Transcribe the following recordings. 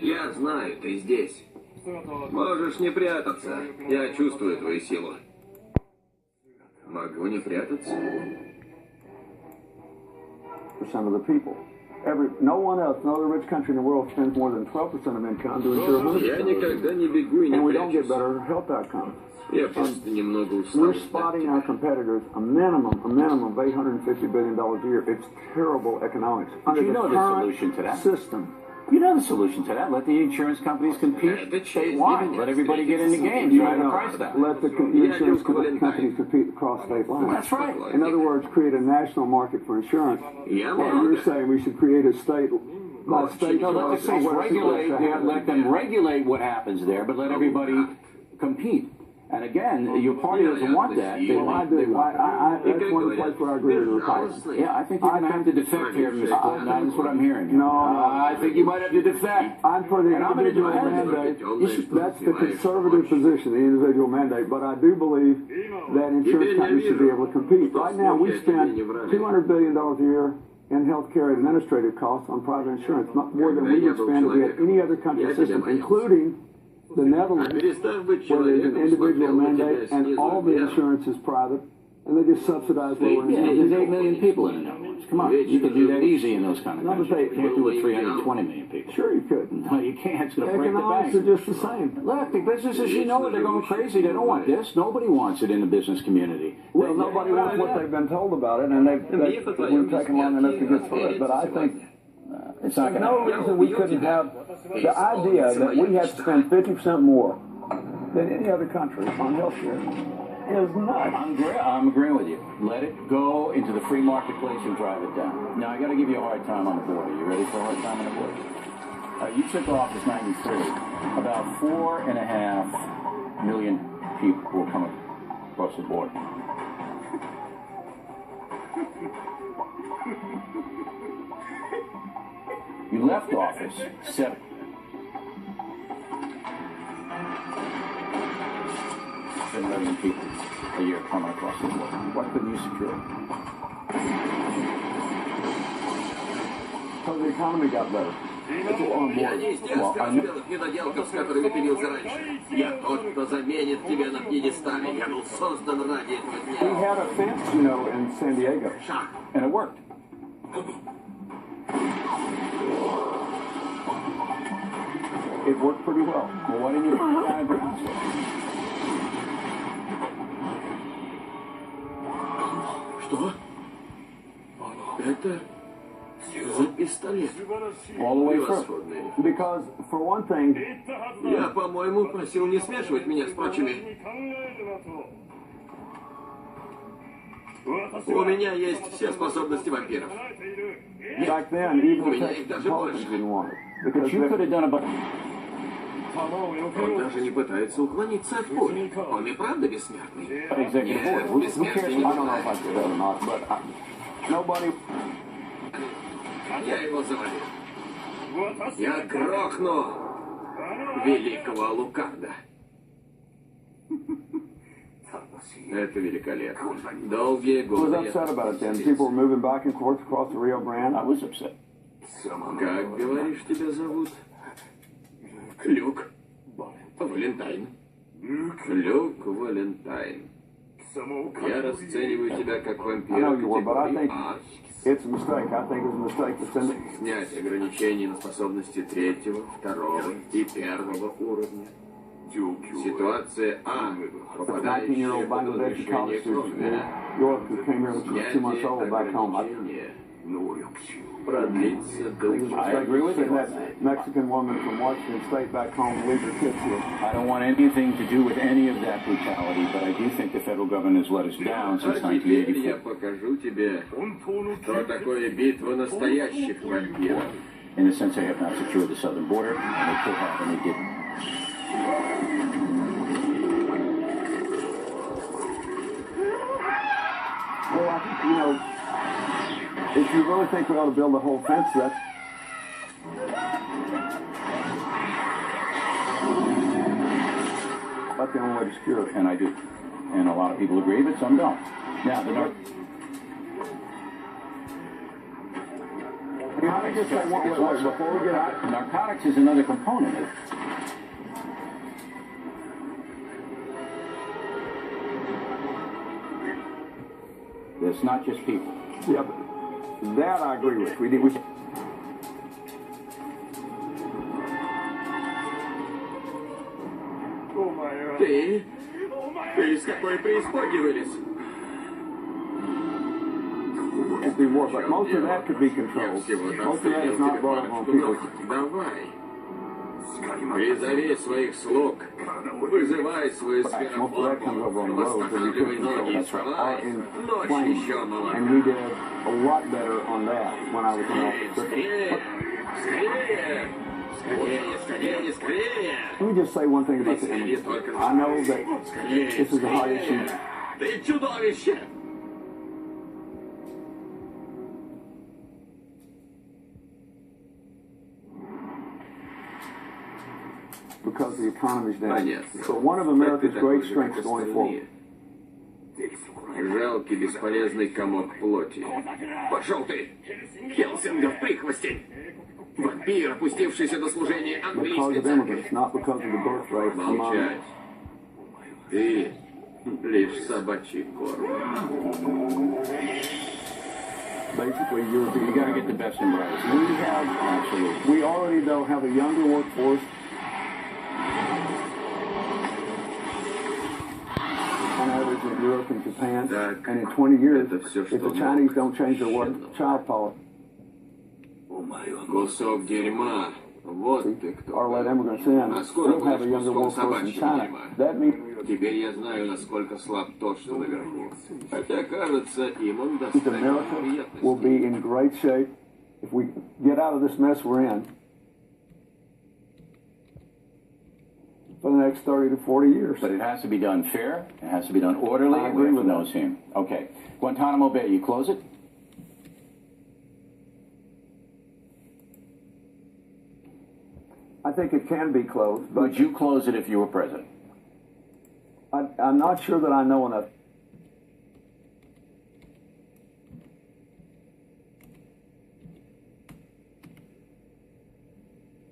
Я знаю, ты здесь. Можешь не прятаться. Я чувствую твою силу. Могу не прятаться. Percent of the people. No one else, no other rich country in the world spends more than 12% of income to insure 100%. Я никогда не бегу и не And we don't get прячусь. better health outcomes. Я просто немного устал. We're spotting our competitors a minimum of $850 billion a year. It's terrible economics. Under You know the the current solution to that. system. You know the solution to that. Let the insurance companies compete statewide. Let everybody get in the game. Drive the price down. Let the insurance companies compete across state lines. That's right. In other words, create a national market for insurance. Well, you're saying we should create a state by state. No, let the states regulate. Let them regulate what happens there, but let everybody compete. And again, your party doesn't want that. They want. That's one place where I agree with the Republicans. Yeah, I think you're going to have to defect here, Mr. Clinton. That's what I'm hearing. No, I think you might have to defect. I'm for the And I'm going to individual do mandate. That's the conservative position, the individual mandate. But I do believe that insurance companies should be able to compete. Right now, we spend $200 billion a year in healthcare administrative costs on private insurance, more than we would spend if we had any other country system, including the Netherlands, where there's an individual mandate and all the insurance is private, and they just subsidize lower Yeah, income. there's 8 million people in the Netherlands. Come on, you can do that easy in those kind of countries. You can't do it 320 million people. Sure you could. No, you can't. It's going to break the Economics bank. are just the same. Look, the businesses, you know, they're going crazy. They don't want this. Nobody wants it in the business community. Well, nobody wants what they've been told about it, and we've taken long enough to get through it. But I think It's not going to no reason we couldn't have the idea that we have to spend 50% more than any other country on health care is nuts. I'm agreeing with you. Let it go into the free marketplace and drive it down. Now, I got to give you a hard time on the border. You ready for a hard time on the border? You took office 93. About 4.5 million people will come across the border. You left office 7 million people a year coming across the border. Why couldn't you secure it? Because the economy got better. Я не из тех скороспелых недоделков, с которыми ты бился раньше. Я тот, кто заменит тебя на пьедестале. Я был создан ради этого We дня. had a fence, you know, in San Diego. And it worked. It worked pretty well. Well, why didn't you put it on grounds? Что? Это за пистолет. All the way through. Превосходный. Because, for one thing, Я, по-моему, просил не смешивать меня с прочими. У меня есть все способности вампиров. back then, even У the меня Texas их даже Republicans больше. didn't want it. But Because you could have done about... Он даже не пытается уклониться от пули. Он и правда бессмертный. Executive order. Who cares? I don't know if I could or not, but nobody... Я его завалил. Я грохну великого Алукарда. Это великолепно. Долгие I was годы. upset about it then. People were moving back and forth across the Rio Grande. I was upset. Как, говоришь, тебя зовут? Люк Валентайн. Люк Валентайн. Я расцениваю тебя как I вампира know you were, but I категории think А. it's a mistake. I think it was a mistake to send it. Снять ограничения на способности третьего, второго и первого уровня. Ситуация А. Попадающая 19-year-old под Bangladeshi разрешение college student крови. in New York who came here when she was 2 months old back home. I Ограничение продлится до think it was a I mistake agree to with send you. that Mexican woman from Washington State back home and leave her kids here. I don't want anything to do with any of that brutality, but I do think the federal government has let us down since А теперь я 1984. покажу тебе, что такое битва настоящих вампиров. In the sense they have not secured the southern border, and they could have, and they didn't. Well, I think, you know, if you really think we ought to build a whole fence, that's the only way to secure it. And I do. And a lot of people agree, but some don't. Now, the North... Narcotics is another component. It's not just people. Yeah, but that I agree with. We Ты из какой преисподней вылез? could be war, but most of that could be controlled. Most of that is not brought up on people. Давай. Призови своих слуг, вызывай свою сфероформу, восстанавливай ноги и вставай, ночь еще молока. And we did a lot better on that when I was in office. Скорее! Скорее! Скорее, скорее, скорее! Let me just say one thing about the immigrants. I know that this is a hard issue. Ты чудовище! Because the economy's down. Понятно. So one of America's great strengths going forward. Жалкий, бесполезный комок плоти. Пошел ты! Хелсингов прихвостень! Вампир, опустившийся до служения Because английской of церкви. immigrants, not because of the birth rate. Молчать. Ты лишь собачий корм. Basically, You got to get the best and brightest. we already though have a younger workforce. On average in Europe and Japan, Так, and in 20 years, это всё, if что the Chinese нужно. don't change their child policy Кусок дерьма. Вот ты кто. or let immigrants in, А скоро we'll have a будешь younger куском workforce in собачьего China. дерьма. That means Теперь я знаю, насколько слаб тот, что наверху. Хотя, кажется, им он that доставит America will be неприятностей. in great shape if we get out of this mess we're in for the next 30 to 40 years. But it has to be done fair. It has to be done orderly. I agree with no team. Okay. Guantanamo Bay, you close it? I think it can be closed, but Would you close it if you were president? I'm not sure that I know enough.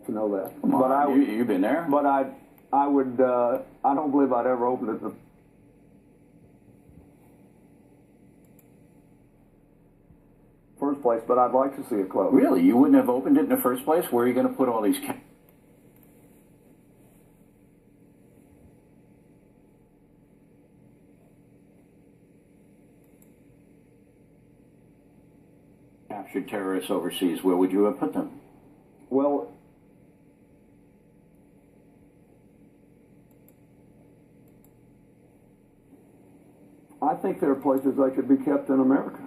To know that, but You've been there. But I would. I don't believe I'd ever open it. In the first place, but I'd like to see it closed. Really? You wouldn't have opened it in the first place? Where are you going to put all these? Captured terrorists overseas? Where would you have put them? Well, I think there are places they could be kept in America.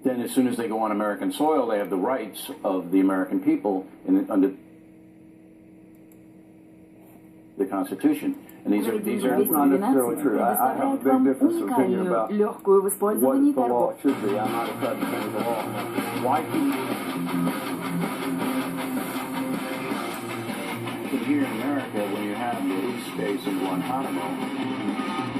Then, as soon as they go on American soil, they have the rights of the American people under the Constitution. And these are That's not necessarily true. I have a big difference of opinion about легкую в использовании what the law торгов. should be. I'm not a fan of the law. Why can here in America, when you have the release space in Guantanamo,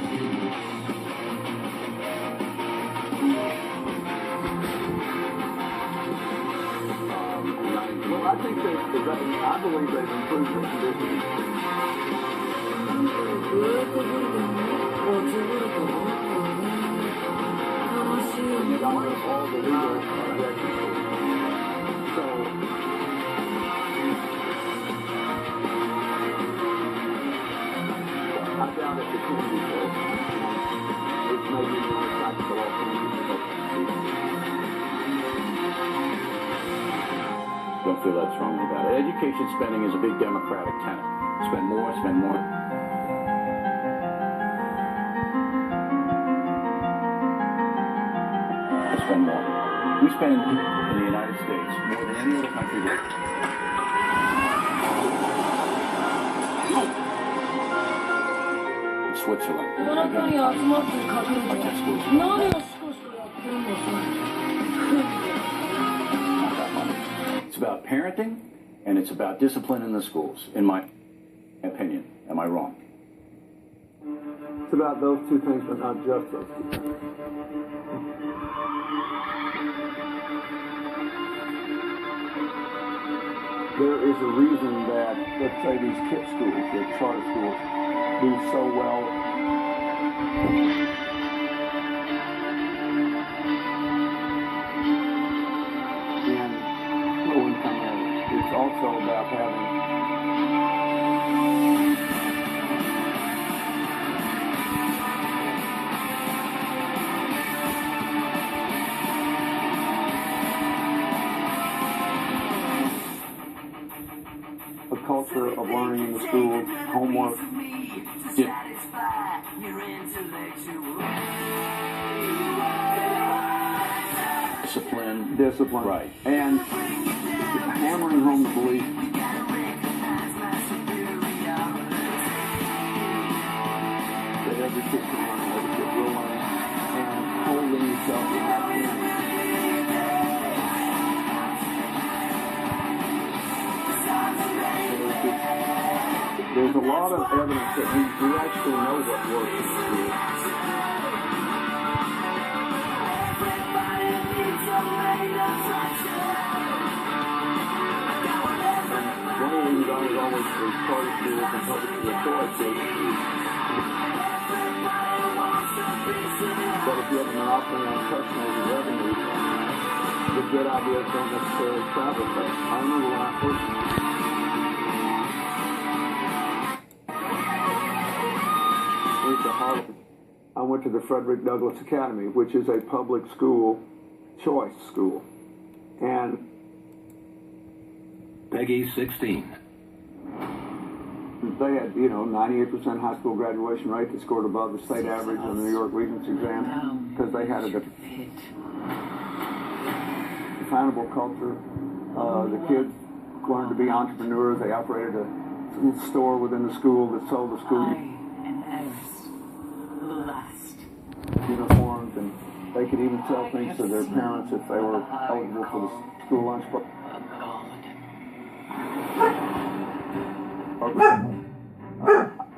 Well, I think I believe they've improved the conditions. Got rid of all the legal objections. So, I doubt if it can be closed. It's maybe more practical alternative. don't feel that strongly about it. Education spending is a big Democratic tenet. Spend more, spend more. Spend more. We spend in the United States more than any other country. Switzerland. It's about parenting and it's about discipline in the schools, in my opinion. Am I wrong? just about those two things, but not just those two things. There is a reason that, let's say, these KIPP schools, the charter schools, do so well. In low-income areas. It's also about having a culture of learning in the schools, homework. Discipline. Right. And hammering home the belief that every kid can learn, every kid will learn, and holding yourself to that. There's a lot of evidence that we actually know what works in school. One of the reasons I was always for charter schools and public school authority, but if you have a monopoly on customers and revenue, the good ideas don't necessarily travel fast. I remember when I first I went to the Frederick Douglass Academy, which is a public school, choice school. And Peggy 16. They had, 98% high school graduation rate. They scored above the state average on the New York Regents exam because they had a definable culture. The kids learned to be entrepreneurs. They operated a little store within the school that sold the school uniforms, and they could even sell things to their parents if they were eligible for the school lunch program.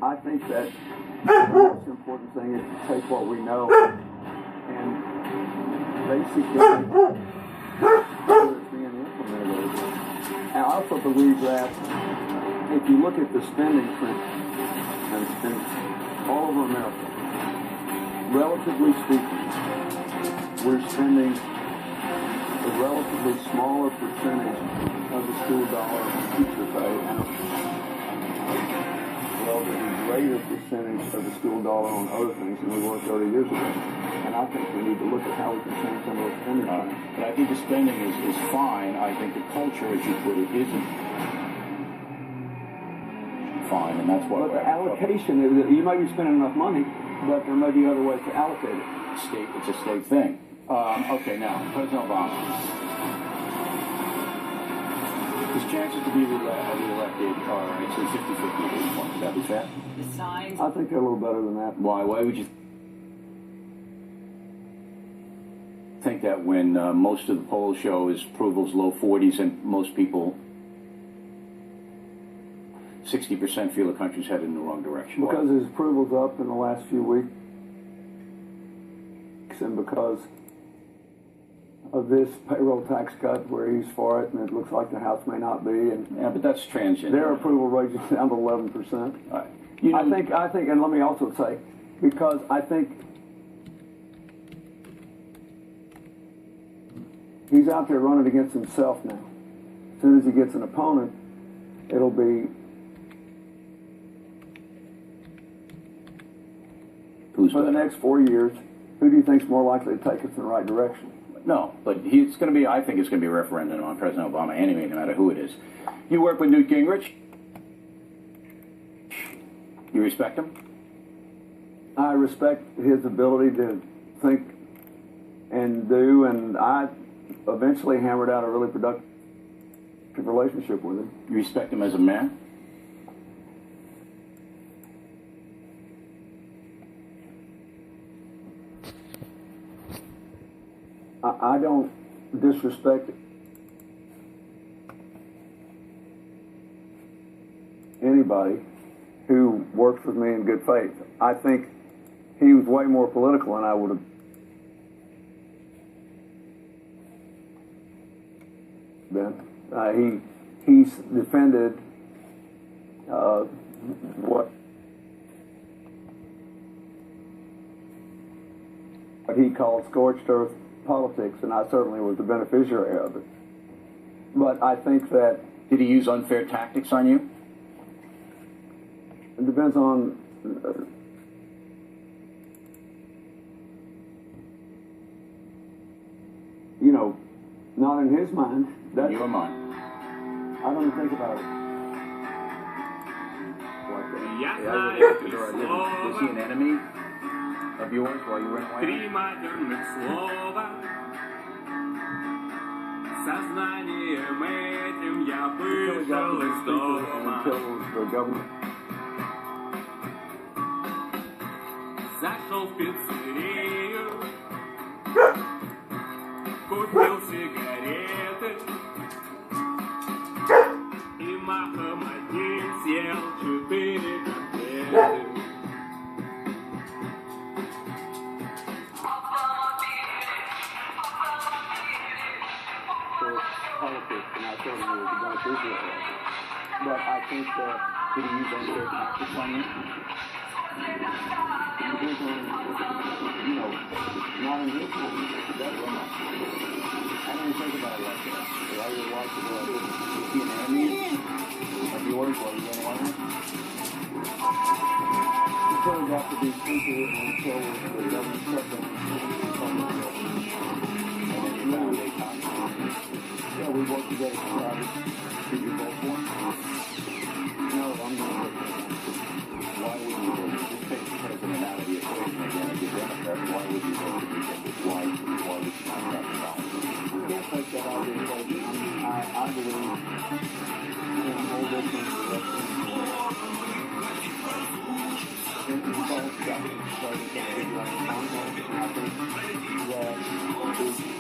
I think that the most important thing is to take what we know and basically it's being implemented. And I also believe that if you look at the spending trend all over America, relatively speaking, we're spending a relatively smaller percentage of the school dollar on teacher pay and a relatively greater percentage of the school dollar on other things than we were 30 years ago. And I think we need to look at how we can change some of those spending trends. But I think the spending is fine. I think the culture, as you put it, isn't fine, and that's why. But the allocation, you might be spending enough money, but there may be other ways to allocate it. It's a state thing. Okay, now, President Obama. His chances to be re-elected are actually 50-50 at this point. Would that be fair? I think they're a little better than that. Why would you think that when most of the polls show his approval's low 40s and most people 60% feel the country's headed in the wrong direction? Because his approval's up in the last few weeks, and because of this payroll tax cut where he's for it, and it looks like the House may not be. And yeah, but that's transient. Their approval rate is down to 11%. I think, and let me also say, because I think he's out there running against himself now. As soon as he gets an opponent, it'll be for the next 4 years. Who do you think's more likely to take us in the right direction? No, but it's going to be. I think it's going to be a referendum on President Obama anyway, no matter who it is. You work with Newt Gingrich. You respect him? I respect his ability to think and do, and I eventually hammered out a really productive relationship with him. You respect him as a man? I don't disrespect anybody who works with me in good faith. I think he was way more political than I would have. He's defended what he called scorched earth politics, and I certainly was the beneficiary of it. But I think that... Did he use unfair tactics on you? It depends on... you know, not in his mind. In your mind. I don't think about it. Was he an enemy of yours while you were in Три матерных слова. Сознанием этим я вышел из дома. Зашел в пиццерию, купил сигареты и махом одним съел 4 котлеты. Politics, and I certainly was a beneficiary of it. But I think that... Did he use unfair tactics on you? You know, not in his mind. I don't think about it like that. I would watch it like this. Was he an enemy of yours while you were in Wyoming? It turned out to be secret until the government shut down. And then you found a contact. Yeah, we worked together for private. Did you vote for him? No, I'm going to vote for him. Why would you vote? Just take the president out of the equation again and get Democrat. Why would you vote to begin with? Why would you not have the balance? You can't take that out of the equation. I believe in a whole different direction. And it's all government starting to figure out the context. And I think that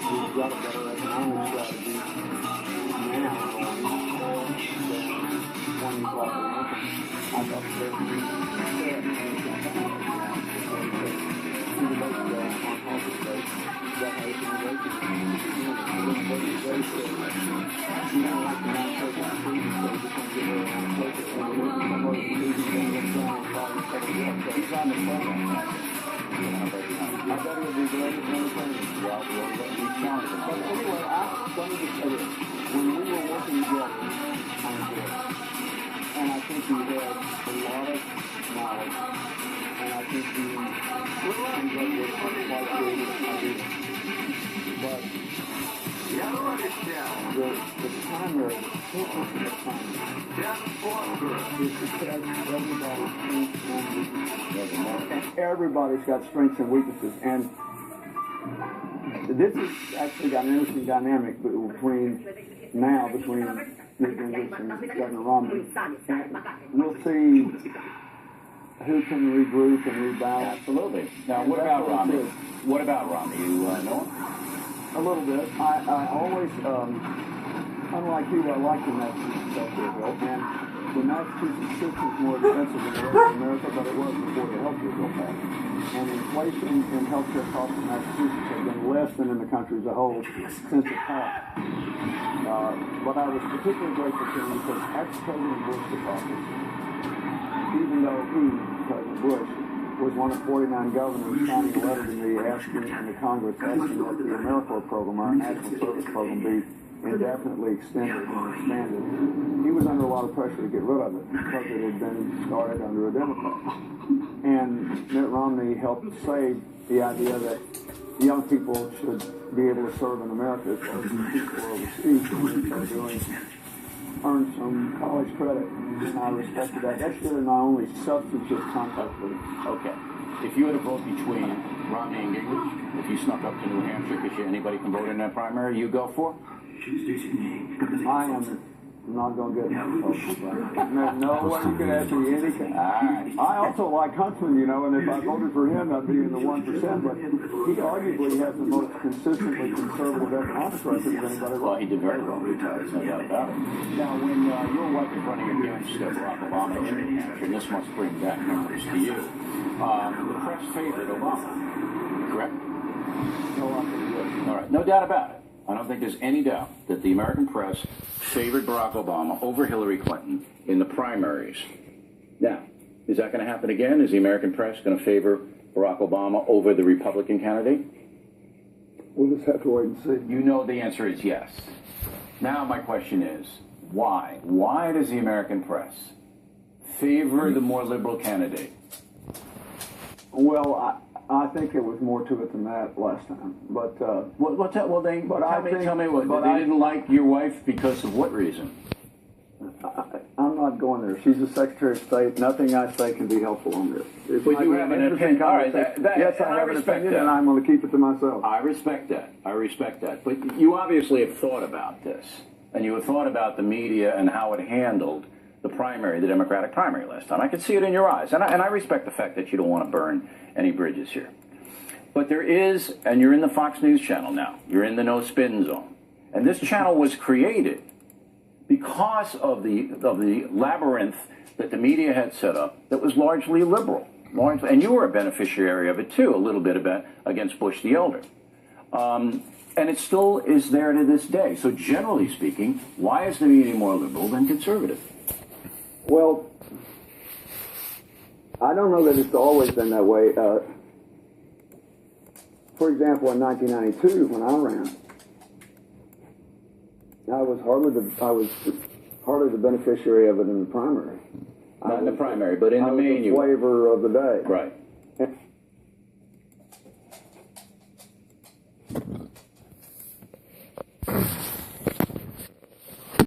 we've got a better economic strategy now than when you brought the income. I thought that when we were working together on this, and I think he had a lot of knowledge, and I think he ended up with quite creative ideas. But the primary, the purpose of the primary is to test everybody's strengths and weaknesses. And everybody's got strengths and weaknesses. And this has actually got an interesting dynamic between Newt Gingrich and Governor Romney. And we'll see who can regroup and rebalance. Absolutely. Now, what about Romney? What about Romney? You know him? A little bit. I always, unlike you, I like the Massachusetts healthcare bill. And the Massachusetts system is more expensive than the rest of America, but it was before the healthcare bill passed. And inflation in healthcare costs in Massachusetts have been less than in the country as a whole since it passed. But I was particularly grateful to him because after President Bush took office, even though he, President Bush, was one of 49 governors signing a letter to me asking in the Congress asking that the AmeriCorps program, our national service program, be indefinitely extended and expanded. He was under a lot of pressure to get rid of it because it had been started under a Democrat. And Mitt Romney helped save the idea that young people should be able to serve in America as well as people overseas and earn some college credit. And I respected that. That's really my only substantive contact with him. Okay. If you had a vote between Romney and Gingrich, if you snuck up to New Hampshire because anybody can vote in that primary, you go for? I am I'm not going to get no way you can ask me anything. I also like Huntsman, you know, and if I voted for him, I'd be in the 1%, but he arguably has the most consistently conservative economic record of anybody. Well, he did very well, there's no doubt about it. Now, when your wife is running against Barack Obama in New Hampshire, and this must bring back numbers to you, the press favored Obama, correct? No, I think it is. All right, no doubt about it. I don't think there's any doubt that the American press favored Barack Obama over Hillary Clinton in the primaries. Now, is that going to happen again? Is the American press going to favor Barack Obama over the Republican candidate? We'll just have to wait and see. You know the answer is yes. Now my question is, why? Why does the American press favor the more liberal candidate? Well, I think there was more to it than that last time. But tell me what. They didn't like your wife because of what reason? I'm not going there. She's the Secretary of State. Nothing I say can be helpful on this. But you have an opinion. All right, yes, I have an opinion, and I'm going to keep it to myself. I respect that. I respect that. But you obviously have thought about this, and you have thought about the media and how it handled the primary, the Democratic primary last time. I can see it in your eyes, and I respect the fact that you don't want to burn any bridges here. But there is, and you're in the Fox News channel now. You're in the no spin zone, and this channel was created because of the labyrinth that the media had set up that was largely liberal, and you were a beneficiary of it too, a little bit against Bush the Elder. And it still is there to this day. So generally speaking, why is the media more liberal than conservative? Well, I don't know that it's always been that way. For example, in 1992, when I ran, I was hardly the beneficiary of it in the primary. Not in the primary, but in the main, you were the flavor of the day. Right.